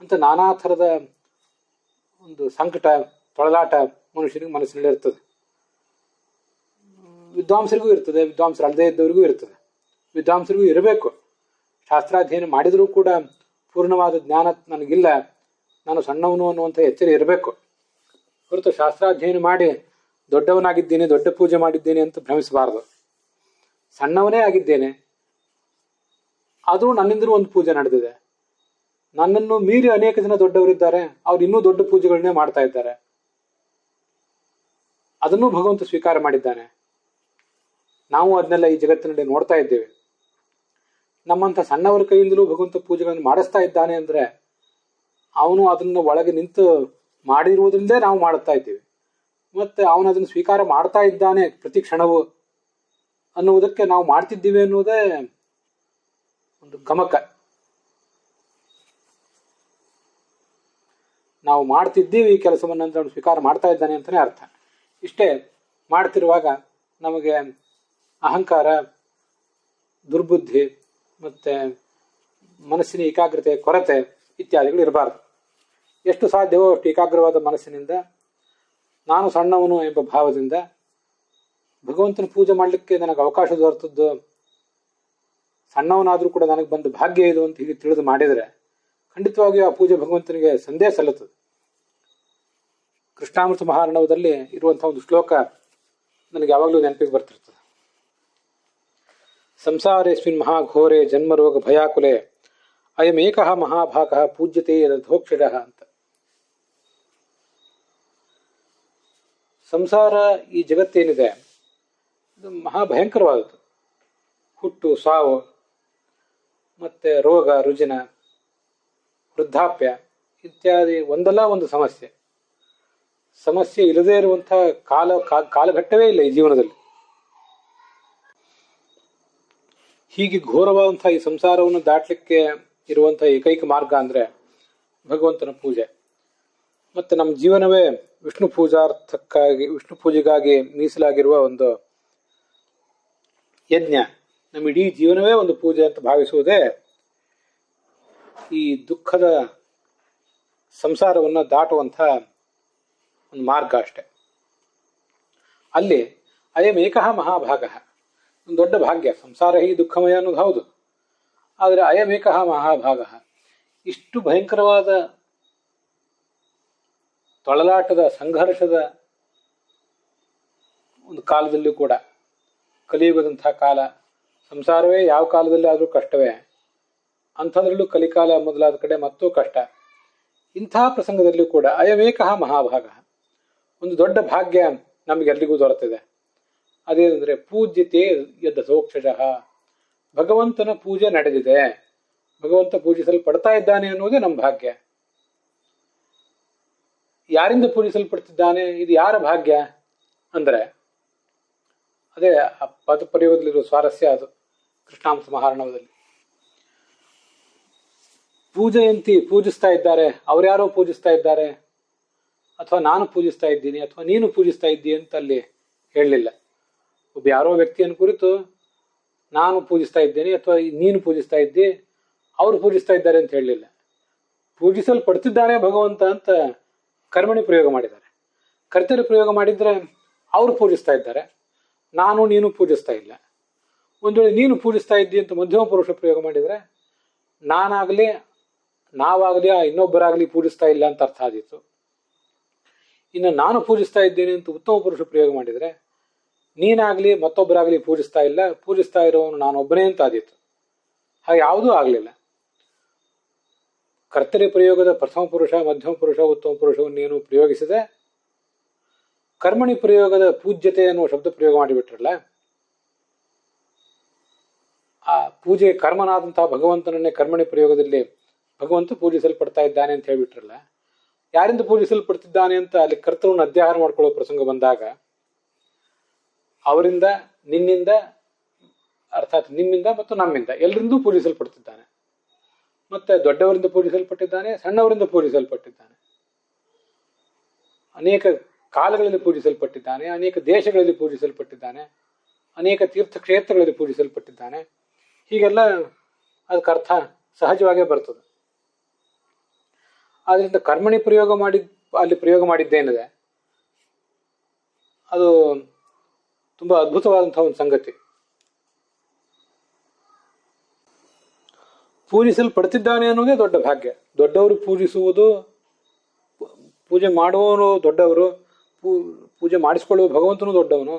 S1: ಅಂತ ನಾನಾ ಥರದ ಒಂದು ಸಂಕಟ, ತೊಳಲಾಟ ಮನುಷ್ಯನಿಗೆ ಮನಸ್ಸಿನಲ್ಲಿ ಇರ್ತದೆ. ವಿದ್ವಾಂಸರಿಗೂ ಇರ್ತದೆ, ವಿದ್ವಾಂಸರು ಅಲ್ಲದೇ ಇದ್ದವರಿಗೂ ಇರ್ತದೆ. ವಿದ್ವಾಂಸರಿಗೂ ಇರಬೇಕು. ಶಾಸ್ತ್ರಾಧ್ಯಯನ ಮಾಡಿದರೂ ಕೂಡ ಪೂರ್ಣವಾದ ಜ್ಞಾನ ನನಗಿಲ್ಲ, ನಾನು ಸಣ್ಣವನು ಅನ್ನುವಂಥ ಎಚ್ಚರ ಇರಬೇಕು. ಹೊರತು ಶಾಸ್ತ್ರಾಧ್ಯಯನ ಮಾಡಿ ದೊಡ್ಡವನಾಗಿದ್ದೇನೆ, ದೊಡ್ಡ ಪೂಜೆ ಮಾಡಿದ್ದೇನೆ ಅಂತ ಭ್ರಮಿಸಬಾರದು. ಸಣ್ಣವನೇ ಆಗಿದ್ದೇನೆ, ಅದು ನನ್ನಿಂದಲೂ ಒಂದು ಪೂಜೆ ನಡೆದಿದೆ. ನನ್ನನ್ನು ಮೀರಿ ಅನೇಕ ಜನ ದೊಡ್ಡವರಿದ್ದಾರೆ, ಅವ್ರು ಇನ್ನೂ ದೊಡ್ಡ ಪೂಜೆಗಳನ್ನೇ ಮಾಡ್ತಾ ಇದ್ದಾರೆ. ಅದನ್ನೂ ಭಗವಂತ ಸ್ವೀಕಾರ ಮಾಡಿದ್ದಾನೆ. ನಾವು ಅದನ್ನೆಲ್ಲ ಈ ಜಗತ್ತಿನಲ್ಲಿ ನೋಡ್ತಾ ಇದ್ದೇವೆ. ನಮ್ಮಂಥ ಸಣ್ಣವರ ಕೈಯಿಂದಲೂ ಭಗವಂತ ಪೂಜೆಗಳನ್ನು ಮಾಡಿಸ್ತಾ ಇದ್ದಾನೆ ಅಂದ್ರೆ ಅವನು ಅದನ್ನು ಒಳಗೆ ನಿಂತು ಮಾಡಿರುವುದರಿಂದಲೇ ನಾವು ಮಾಡುತ್ತಾ ಇದ್ದೇವೆ. ಮತ್ತೆ ಅವನು ಅದನ್ನು ಸ್ವೀಕಾರ ಮಾಡ್ತಾ ಇದ್ದಾನೆ ಪ್ರತಿ ಕ್ಷಣವೂ ಅನ್ನುವುದಕ್ಕೆ ನಾವು ಮಾಡ್ತಿದ್ದೀವಿ ಅನ್ನುವುದೇ ಒಂದು ಗಮಕ. ನಾವು ಮಾಡ್ತಿದ್ದೀವಿ ಈ ಕೆಲಸವನ್ನು ಅಂತ ಅವನು ಸ್ವೀಕಾರ ಮಾಡ್ತಾ ಇದ್ದಾನೆ ಅಂತಲೇ ಅರ್ಥ. ಇಷ್ಟೇ ಮಾಡ್ತಿರುವಾಗ ನಮಗೆ ಅಹಂಕಾರ, ದುರ್ಬುದ್ಧಿ ಮತ್ತೆ ಮನಸ್ಸಿನ ಏಕಾಗ್ರತೆ ಕೊರತೆ ಇತ್ಯಾದಿಗಳು ಇರಬಾರ್ದು. ಎಷ್ಟು ಸಾಧ್ಯವೋ ಅಷ್ಟು ಏಕಾಗ್ರವಾದ ಮನಸ್ಸಿನಿಂದ, ನಾನು ಸಣ್ಣವನು ಎಂಬ ಭಾವದಿಂದ ಭಗವಂತನ ಪೂಜೆ ಮಾಡಲಿಕ್ಕೆ ನನಗೆ ಅವಕಾಶ ದೊರೆತದ್ದು, ಸಣ್ಣವನಾದರೂ ಕೂಡ ನನಗೆ ಬಂದ ಭಾಗ್ಯ ಇದು ಅಂತ ಹೀಗೆ ತಿಳಿದು ಮಾಡಿದರೆ ಖಂಡಿತವಾಗಿಯೂ ಆ ಪೂಜೆ ಭಗವಂತನಿಗೆ ಸಂದೇಹ ಸಲ್ಲುತ್ತದೆ. ಕೃಷ್ಣಾಮೃತ ಮಹಾರ್ಣವದಲ್ಲಿ ಇರುವಂತಹ ಒಂದು ಶ್ಲೋಕ ನನಗೆ ಯಾವಾಗಲೂ ನೆನಪಿಗೆ ಬರ್ತಿರ್ತದೆ. ಸಂಸಾರೇಸ್ಮಿನ್ ಮಹಾಘೋರೆ ಜನ್ಮರೋಗ ಭಯಾಕುಲೆ ಅಯಮೇಕಃ ಮಹಾಭಾಗಃ ಪೂಜ್ಯತೆ ಯದಧೋಕ್ಷಜಃ ಅಂತ. ಸಂಸಾರ, ಈ ಜಗತ್ತೇನಿದೆ ಇದು ಮಹಾಭಯಂಕರವಾದದ್ದು. ಹುಟ್ಟು, ಸಾವು, ಮತ್ತೆ ರೋಗ ರುಜಿನ, ವೃದ್ಧಾಪ್ಯ ಇತ್ಯಾದಿ ಒಂದಲ್ಲ ಒಂದು ಸಮಸ್ಯೆ ಇಲ್ಲದೇ ಇರುವಂತಹ ಕಾಲಘಟ್ಟವೇ ಇಲ್ಲ ಈ ಜೀವನದಲ್ಲಿ. ಹೀಗೆ ಘೋರವಾದಂತಹ ಈ ಸಂಸಾರವನ್ನು ದಾಟ್ಲಿಕ್ಕೆ ಇರುವಂತಹ ಏಕೈಕ ಮಾರ್ಗ ಅಂದ್ರೆ ಭಗವಂತನ ಪೂಜೆ. ಮತ್ತು ನಮ್ಮ ಜೀವನವೇ ವಿಷ್ಣು ಪೂಜೆಗಾಗಿ ಮೀಸಲಾಗಿರುವ ಒಂದು ಯಜ್ಞ. ನಮ್ಮ ಇಡೀ ಜೀವನವೇ ಒಂದು ಪೂಜೆ ಅಂತ ಭಾವಿಸುವುದೇ ಈ ದುಃಖದ ಸಂಸಾರವನ್ನು ದಾಟುವಂಥ ಒಂದು ಮಾರ್ಗ ಅಷ್ಟೆ. ಅಲ್ಲಿ ಅಯಂ ಏಕಃ ಮಹಾಭಾಗ, ಒಂದು ದೊಡ್ಡ ಭಾಗ್ಯ. ಸಂಸಾರ ಹೀ ದುಃಖಮಯ ಅನ್ನೋದು ಹೌದು, ಆದರೆ ಅಯಂ ಏಕಃ ಮಹಾಭಾಗ, ಇಷ್ಟು ಭಯಂಕರವಾದ ತೊಳಲಾಟದ ಸಂಘರ್ಷದ ಒಂದು ಕಾಲದಲ್ಲೂ ಕೂಡ, ಕಲಿಯುಗದಂಥ ಕಾಲ, ಸಂಸಾರವೇ ಯಾವ ಕಾಲದಲ್ಲಿ ಆದರೂ ಕಷ್ಟವೇ, ಅಂಥದ್ರಲ್ಲೂ ಕಲಿಕಾಲ ಮೊದಲಾದ ಕಡೆ ಮತ್ತೂ ಕಷ್ಟ. ಇಂಥ ಪ್ರಸಂಗದಲ್ಲೂ ಕೂಡ ಅಯಮೇಕಃ ಮಹಾಭಾಗ, ಒಂದು ದೊಡ್ಡ ಭಾಗ್ಯ ನಮಗೆಲ್ಲರಿಗೂ ದೊರೆತಿದೆ. ಅದೇನೆಂದರೆ ಪೂಜ್ಯತೆ ಯದಸೋಕ್ಷಜಃ, ಭಗವಂತನ ಪೂಜೆ ನಡೆದಿದೆ, ಭಗವಂತ ಪೂಜಿಸಲ್ಪಡ್ತಾ ಇದ್ದಾನೆ ಅನ್ನೋದೇ ನಮ್ಮ ಭಾಗ್ಯ. ಯಾರಿಂದ ಪೂಜಿಸಲ್ಪಡ್ತಿದ್ದಾನೆ, ಇದು ಯಾರ ಭಾಗ್ಯ ಅಂದರೆ ಅದೇ ಆ ಪದ ಪ್ರಯೋಗದಲ್ಲಿರುವ ಸ್ವಾರಸ್ಯ. ಅದು ಕೃಷ್ಣಾಂಶ ಮಹಾರ್ಣವದಲ್ಲಿ ಪೂಜೆಯಂತಿ ಪೂಜಿಸ್ತಾ ಇದ್ದಾರೆ, ಅವ್ರ್ಯಾರೋ ಪೂಜಿಸ್ತಾ ಇದ್ದಾರೆ, ಅಥವಾ ನಾನು ಪೂಜಿಸ್ತಾ ಇದ್ದೀನಿ, ಅಥವಾ ನೀನು ಪೂಜಿಸ್ತಾ ಇದ್ದೀಯ ಅಂತ ಅಲ್ಲಿ ಹೇಳಲಿಲ್ಲ. ಒಬ್ಬ ಯಾರೋ ವ್ಯಕ್ತಿಯನ್ನು ಕುರಿತು ನಾನು ಪೂಜಿಸ್ತಾ ಇದ್ದೇನೆ ಅಥವಾ ನೀನು ಪೂಜಿಸ್ತಾ ಇದ್ದಿ, ಅವರು ಪೂಜಿಸ್ತಾ ಇದ್ದಾರೆ ಅಂತ ಹೇಳಲಿಲ್ಲ. ಪೂಜಿಸಲ್ಪಡ್ತಿದ್ದಾನೆ ಭಗವಂತ ಅಂತ ಕರ್ಮಣಿ ಪ್ರಯೋಗ ಮಾಡಿದ್ದಾರೆ. ಕರ್ತರಿ ಪ್ರಯೋಗ ಮಾಡಿದ್ರೆ ಅವರು ಪೂಜಿಸ್ತಾ ಇದ್ದಾರೆ, ನಾನು ನೀನು ಪೂಜಿಸ್ತಾ ಇಲ್ಲ. ಒಂದು ವೇಳೆ ನೀನು ಪೂಜಿಸ್ತಾ ಇದ್ದಿ ಅಂತ ಮಧ್ಯಮ ಪುರುಷ ಪ್ರಯೋಗ ಮಾಡಿದರೆ ನಾನಾಗಲಿ ನಾವಾಗಲಿ ಇನ್ನೊಬ್ಬರಾಗಲಿ ಪೂಜಿಸ್ತಾ ಇಲ್ಲ ಅಂತ ಅರ್ಥ ಆದೀತು. ಇನ್ನು ನಾನು ಪೂಜಿಸ್ತಾ ಇದ್ದೇನೆ ಅಂತ ಉತ್ತಮ ಪುರುಷ ಪ್ರಯೋಗ ಮಾಡಿದರೆ ನೀನಾಗಲಿ ಮತ್ತೊಬ್ಬರಾಗಲಿ ಪೂಜಿಸ್ತಾ ಇಲ್ಲ, ಪೂಜಿಸ್ತಾ ಇರೋವನು ನಾನೊಬ್ಬನೇ ಅಂತ ಆದೀತು. ಹಾಗೆ ಯಾವುದೂ ಆಗಲಿಲ್ಲ. ಕರ್ತರಿ ಪ್ರಯೋಗದ ಪ್ರಥಮ ಪುರುಷ, ಮಧ್ಯಮ ಪುರುಷ, ಉತ್ತಮ ಪುರುಷವನ್ನೇನು ಪ್ರಯೋಗಿಸಿದೆ, ಕರ್ಮಣಿ ಪ್ರಯೋಗದ ಪೂಜ್ಯತೆ ಅನ್ನುವ ಶಬ್ದ ಪ್ರಯೋಗ ಮಾಡಿಬಿಟ್ರಲ್ಲ, ಆ ಪೂಜೆ ಕರ್ಮನಾದಂತಹ ಭಗವಂತನನ್ನೇ ಕರ್ಮಣಿ ಪ್ರಯೋಗದಲ್ಲಿ ಭಗವಂತ ಪೂಜಿಸಲ್ಪಡ್ತಾ ಇದ್ದಾನೆ ಅಂತ ಹೇಳಿಬಿಟ್ರಲ್ಲ. ಯಾರಿಂದ ಪೂಜಿಸಲ್ಪಡ್ತಿದ್ದಾನೆ ಅಂತ ಅಲ್ಲಿ ಕರ್ತೃವನ್ನು ಅಧ್ಯಾಹಾರ ಮಾಡ್ಕೊಳ್ಳೋ ಪ್ರಸಂಗ ಬಂದಾಗ ಅವರಿಂದ, ನಿನ್ನಿಂದ, ಅರ್ಥಾತ್ ನಿಮ್ಮಿಂದ ಮತ್ತು ನಮ್ಮಿಂದ ಎಲ್ಲರಿಂದೂ ಪೂಜಿಸಲ್ಪಡ್ತಿದ್ದಾನೆ. ಮತ್ತೆ ದೊಡ್ಡವರಿಂದ ಪೂಜಿಸಲ್ಪಟ್ಟಿದ್ದಾನೆ, ಸಣ್ಣವರಿಂದ ಪೂಜಿಸಲ್ಪಟ್ಟಿದ್ದಾನೆ, ಅನೇಕ ಕಾಲಗಳಲ್ಲಿ ಪೂಜಿಸಲ್ಪಟ್ಟಿದ್ದಾನೆ, ಅನೇಕ ದೇಶಗಳಲ್ಲಿ ಪೂಜಿಸಲ್ಪಟ್ಟಿದ್ದಾನೆ, ಅನೇಕ ತೀರ್ಥಕ್ಷೇತ್ರಗಳಲ್ಲಿ ಪೂಜಿಸಲ್ಪಟ್ಟಿದ್ದಾನೆ. ಹೀಗೆಲ್ಲ ಅದಕ್ಕೆ ಅರ್ಥ ಸಹಜವಾಗೇ ಬರ್ತದೆ. ಆದ್ರಿಂದ ಕರ್ಮಣಿ ಅಲ್ಲಿ ಪ್ರಯೋಗ ಮಾಡಿದ್ದೇನಿದೆ ಅದು ತುಂಬಾ ಅದ್ಭುತವಾದಂತಹ ಒಂದು ಸಂಗತಿ. ಪೂಜಿಸಲ್ಪಡ್ತಿದ್ದಾನೆ ಅನ್ನೋದೇ ದೊಡ್ಡ ಭಾಗ್ಯ. ದೊಡ್ಡವರು ಪೂಜಿಸುವುದು, ಪೂಜೆ ಮಾಡುವವರು ದೊಡ್ಡವರು, ಪೂಜೆ ಮಾಡಿಸಿಕೊಳ್ಳುವ ಭಗವಂತನು ದೊಡ್ಡವನು.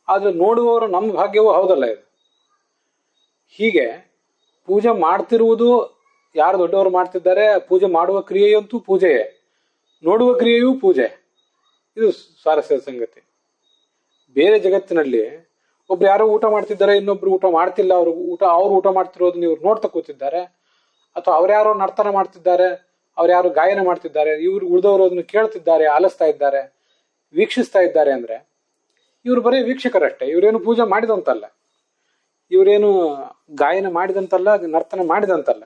S1: ಆದರೆ ನೋಡುವವರು ನಮ್ಮ ಭಾಗ್ಯವೂ ಹೌದಲ್ಲ ಇದು. ಹೀಗೆ ಪೂಜೆ ಮಾಡ್ತಿರುವುದು ಯಾರು ದೊಡ್ಡವರು ಮಾಡ್ತಿದ್ದಾರೆ, ಪೂಜೆ ಮಾಡುವ ಕ್ರಿಯೆಯಂತೂ ಪೂಜೆಯೇ, ನೋಡುವ ಕ್ರಿಯೆಯೂ ಪೂಜೆ. ಇದು ಸ್ವಾರಸ್ಯದ ಸಂಗತಿ. ಬೇರೆ ಜಗತ್ತಿನಲ್ಲಿ ಒಬ್ರು ಯಾರೋ ಊಟ ಮಾಡ್ತಿದ್ದಾರೆ, ಇನ್ನೊಬ್ರು ಊಟ ಮಾಡ್ತಿಲ್ಲ, ಅವ್ರು ಊಟ ಮಾಡ್ತಿರೋದನ್ನ ಇವ್ರು ನೋಡ್ತಾ ಕೂತಿದ್ದಾರೆ, ಅಥವಾ ಅವ್ರ್ಯಾರೋ ನರ್ತನ ಮಾಡ್ತಿದ್ದಾರೆ, ಅವ್ರ್ಯಾರೋ ಗಾಯನ ಮಾಡ್ತಿದ್ದಾರೆ, ಇವ್ರು ಉಳಿದವರು ಅದನ್ನು ಕೇಳ್ತಿದ್ದಾರೆ, ಆಲಿಸ್ತಾ ಇದ್ದಾರೆ, ವೀಕ್ಷಿಸ್ತಾ ಇದ್ದಾರೆ. ಅಂದ್ರೆ ಇವ್ರು ಬರೀ ವೀಕ್ಷಕರಷ್ಟೇ, ಇವರೇನು ಪೂಜೆ ಮಾಡಿದಂತಲ್ಲ, ಇವರೇನು ಗಾಯನ ಮಾಡಿದಂತಲ್ಲ, ನರ್ತನ ಮಾಡಿದಂತಲ್ಲ.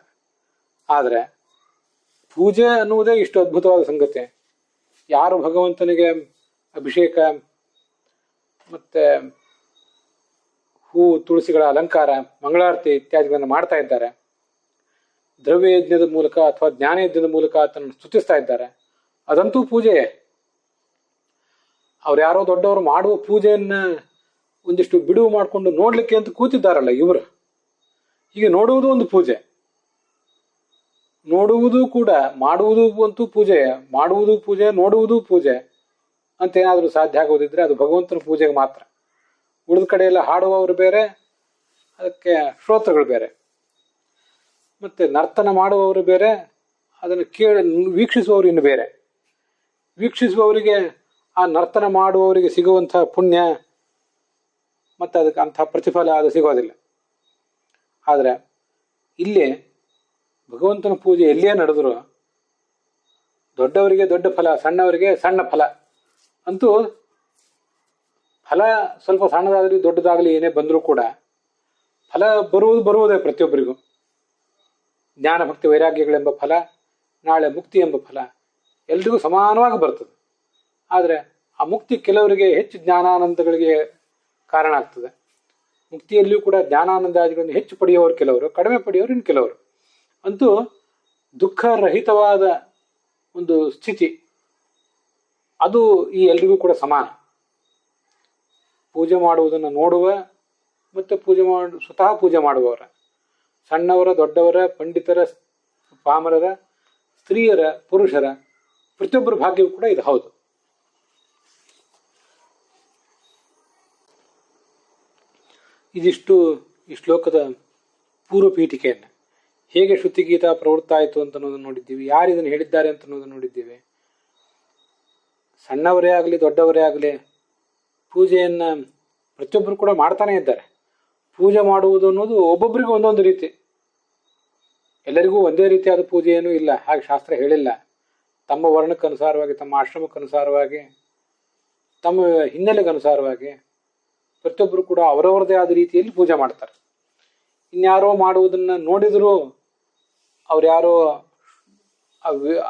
S1: ಆದರೆ ಪೂಜೆ ಅನ್ನುವುದೇ ಇಷ್ಟು ಅದ್ಭುತವಾದ ಸಂಗತಿ. ಯಾರು ಭಗವಂತನಿಗೆ ಅಭಿಷೇಕ ಮತ್ತೆ ಹೂ ತುಳಸಿಗಳ ಅಲಂಕಾರ, ಮಂಗಳಾರತಿ ಇತ್ಯಾದಿಗಳನ್ನು ಮಾಡ್ತಾ ಇದ್ದಾರೆ, ದ್ರವ್ಯ ಯಜ್ಞದ ಮೂಲಕ ಅಥವಾ ಜ್ಞಾನ ಯಜ್ಞದ ಮೂಲಕ ಆತನನ್ನು ಸ್ತುತಿಸ್ತಾ ಇದ್ದಾರೆ, ಅದಂತೂ ಪೂಜೆಯೇ. ಅವ್ರು ಯಾರೋ ದೊಡ್ಡವರು ಮಾಡುವ ಪೂಜೆಯನ್ನ ಒಂದಿಷ್ಟು ಬಿಡುವು ಮಾಡಿಕೊಂಡು ನೋಡ್ಲಿಕ್ಕೆ ಅಂತ ಕೂತಿದ್ದಾರಲ್ಲ ಇವರು, ಹೀಗೆ ನೋಡುವುದು ಒಂದು ಪೂಜೆ. ನೋಡುವುದು ಕೂಡ, ಮಾಡುವುದು ಅಂತೂ ಪೂಜೆ, ಮಾಡುವುದು ಪೂಜೆ, ನೋಡುವುದು ಪೂಜೆ ಅಂತೇನಾದ್ರೂ ಸಾಧ್ಯ ಆಗೋದಿದ್ರೆ ಅದು ಭಗವಂತನ ಪೂಜೆಗೆ ಮಾತ್ರ. ಉಳಿದ ಕಡೆ ಎಲ್ಲ ಹಾಡುವವರು ಬೇರೆ, ಅದಕ್ಕೆ ಶ್ರೋತೃಗಳು ಬೇರೆ, ಮತ್ತೆ ನರ್ತನ ಮಾಡುವವರು ಬೇರೆ, ಅದನ್ನು ವೀಕ್ಷಿಸುವವರು ಇನ್ನು ಬೇರೆ. ವೀಕ್ಷಿಸುವವರಿಗೆ, ಆ ನರ್ತನ ಮಾಡುವವರಿಗೆ ಸಿಗುವಂತಹ ಪುಣ್ಯ ಮತ್ತೆ ಅದಕ್ಕೆ ಅಂತಹ ಪ್ರತಿಫಲ ಅದು ಸಿಗೋದಿಲ್ಲ. ಆದರೆ ಇಲ್ಲಿ ಭಗವಂತನ ಪೂಜೆ ಎಲ್ಲಿಯೇ ನಡೆದ್ರು ದೊಡ್ಡವರಿಗೆ ದೊಡ್ಡ ಫಲ, ಸಣ್ಣವರಿಗೆ ಸಣ್ಣ ಫಲ. ಅಂತೂ ಫಲ ಸ್ವಲ್ಪ ಸಣ್ಣದಾಗಲಿ ದೊಡ್ಡದಾಗಲಿ ಏನೇ ಬಂದರೂ ಕೂಡ ಫಲ ಬರುವುದೇ ಪ್ರತಿಯೊಬ್ಬರಿಗೂ. ಜ್ಞಾನ ಭಕ್ತಿ ವೈರಾಗ್ಯಗಳೆಂಬ ಫಲ ನಾಳೆ ಮುಕ್ತಿ ಎಂಬ ಫಲ ಎಲ್ರಿಗೂ ಸಮಾನವಾಗಿ ಬರ್ತದೆ. ಆದರೆ ಆ ಮುಕ್ತಿ ಕೆಲವರಿಗೆ ಹೆಚ್ಚು ಜ್ಞಾನಾನಂದಗಳಿಗೆ ಕಾರಣ ಆಗ್ತದೆ. ಮುಕ್ತಿಯಲ್ಲಿಯೂ ಕೂಡ ಜ್ಞಾನಾನಂದಾದಿಗಳನ್ನು ಹೆಚ್ಚು ಪಡೆಯುವವರು ಕೆಲವರು, ಕಡಿಮೆ ಪಡೆಯುವವರು ಇನ್ನು ಕೆಲವರು. ಅಂತೂ ದುಃಖರಹಿತವಾದ ಒಂದು ಸ್ಥಿತಿ ಅದು ಈ ಎಲ್ರಿಗೂ ಕೂಡ ಸಮಾನ. ಪೂಜೆ ಮಾಡುವುದನ್ನು ನೋಡುವ ಮತ್ತು ಸ್ವತಃ ಪೂಜೆ ಮಾಡುವವರ, ಸಣ್ಣವರ, ದೊಡ್ಡವರ, ಪಂಡಿತರ, ಪಾಮರರ, ಸ್ತ್ರೀಯರ, ಪುರುಷರ ಪ್ರತಿಯೊಬ್ಬರ ಭಾಗ್ಯವೂ ಕೂಡ ಇದು ಹೌದು. ಇದಿಷ್ಟು ಈ ಶ್ಲೋಕದ ಪೂರ್ವ ಪೀಠಿಕೆಯನ್ನು, ಹೇಗೆ ಶ್ರುತಿಗೀತ ಪ್ರವೃತ್ತ ಆಯಿತು ಅಂತ ಅನ್ನೋದನ್ನು ನೋಡಿದ್ದೀವಿ, ಯಾರು ಇದನ್ನು ಹೇಳಿದ್ದಾರೆ ಅಂತ ಅನ್ನೋದನ್ನು ನೋಡಿದ್ದೀವಿ. ಸಣ್ಣವರೇ ಆಗಲಿ ದೊಡ್ಡವರೇ ಆಗಲಿ ಪೂಜೆಯನ್ನು ಪ್ರತಿಯೊಬ್ಬರು ಕೂಡ ಮಾಡ್ತಾನೆ ಇದ್ದಾರೆ. ಪೂಜೆ ಮಾಡುವುದು ಅನ್ನೋದು ಒಬ್ಬೊಬ್ಬರಿಗೂ ಒಂದೊಂದು ರೀತಿ, ಎಲ್ಲರಿಗೂ ಒಂದೇ ರೀತಿಯಾದ ಪೂಜೆ ಏನೂ ಇಲ್ಲ, ಹಾಗೆ ಶಾಸ್ತ್ರ ಹೇಳಿಲ್ಲ. ತಮ್ಮ ವರ್ಣಕ್ಕನುಸಾರವಾಗಿ, ತಮ್ಮ ಆಶ್ರಮಕ್ಕನುಸಾರವಾಗಿ, ತಮ್ಮ ಹಿನ್ನೆಲೆಗನುಸಾರವಾಗಿ ಪ್ರತಿಯೊಬ್ಬರು ಕೂಡ ಅವರವರದೇ ಆದ ರೀತಿಯಲ್ಲಿ ಪೂಜೆ ಮಾಡ್ತಾರೆ. ಇನ್ಯಾರೋ ಮಾಡುವುದನ್ನು ನೋಡಿದರೂ, ಅವ್ರ್ಯಾರೋ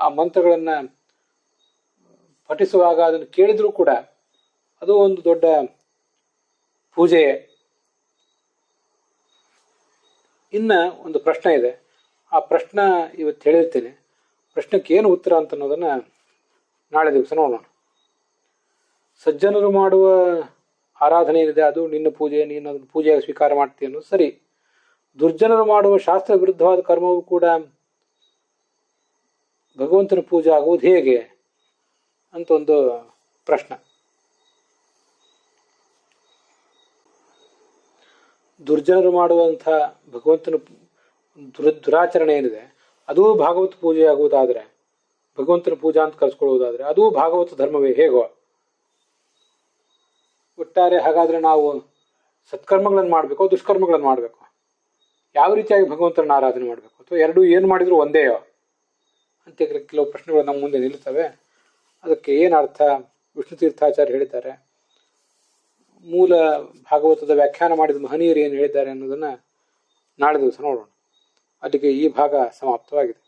S1: ಆ ಮಂತ್ರಗಳನ್ನು ಪಠಿಸುವಾಗ ಅದನ್ನು ಕೇಳಿದರೂ ಕೂಡ ಅದು ಒಂದು ದೊಡ್ಡ ಪೂಜೆಯೇ. ಇನ್ನು ಒಂದು ಪ್ರಶ್ನೆ ಇದೆ, ಆ ಪ್ರಶ್ನೆ ಇವತ್ತು ಹೇಳಿರ್ತೇನೆ. ಪ್ರಶ್ನೆಗೆ ಏನು ಉತ್ತರ ಅಂತ ಅನ್ನೋದನ್ನು ನಾಳೆ ದಿವಸ ನೋಡೋಣ. ಸಜ್ಜನರು ಮಾಡುವ ಆರಾಧನೆ ಏನಿದೆ ಅದು ನಿನ್ನ ಪೂಜೆ, ನೀನು ಅದನ್ನು ಪೂಜೆಯಾಗಿ ಸ್ವೀಕಾರ ಮಾಡ್ತೀಯ ಅನ್ನೋದು ಸರಿ. ದುರ್ಜನರು ಮಾಡುವ ಶಾಸ್ತ್ರ ವಿರುದ್ಧವಾದ ಕರ್ಮವೂ ಕೂಡ ಭಗವಂತನ ಪೂಜೆ ಆಗುವುದು ಹೇಗೆ ಅಂತ ಒಂದು ಪ್ರಶ್ನೆ. ದುರ್ಜನರು ಮಾಡುವಂಥ ಭಗವಂತನ ದುರಾಚರಣೆ ಏನಿದೆ ಅದು ಭಾಗವತ ಪೂಜೆ ಆಗುವುದಾದರೆ, ಭಗವಂತನ ಪೂಜಾ ಅಂತ ಕರೆಸ್ಕೊಳ್ಳುವುದಾದರೆ ಅದು ಭಾಗವತ ಧರ್ಮವೇ ಹೇಗೋ? ಒಟ್ಟಾರೆ ಹಾಗಾದ್ರೆ ನಾವು ಸತ್ಕರ್ಮಗಳನ್ನು ಮಾಡಬೇಕು, ದುಷ್ಕರ್ಮಗಳನ್ನು ಮಾಡಬೇಕು, ಯಾವ ರೀತಿಯಾಗಿ ಭಗವಂತನ ಆರಾಧನೆ ಮಾಡಬೇಕು, ಅಥವಾ ಎರಡೂ ಏನು ಮಾಡಿದ್ರು ಒಂದೇಯೋ ಅಂತ ಕೆಲವು ಪ್ರಶ್ನೆಗಳು ನಮ್ಮ ಮುಂದೆ ನಿಲ್ತವೆ. ಅದಕ್ಕೆ ಏನು ಅರ್ಥ ವಿಷ್ಣು ತೀರ್ಥಾಚಾರ್ಯ ಹೇಳಿದ್ದಾರೆ, ಮೂಲ ಭಾಗವತದ ವ್ಯಾಖ್ಯಾನ ಮಾಡಿದ ಮಹನೀಯರು ಏನು ಹೇಳಿದ್ದಾರೆ ಅನ್ನೋದನ್ನು ನಾಳೆ ದಿವಸ ನೋಡೋಣ. ಅಲ್ಲಿಗೆ ಈ ಭಾಗ ಸಮಾಪ್ತವಾಗಿದೆ.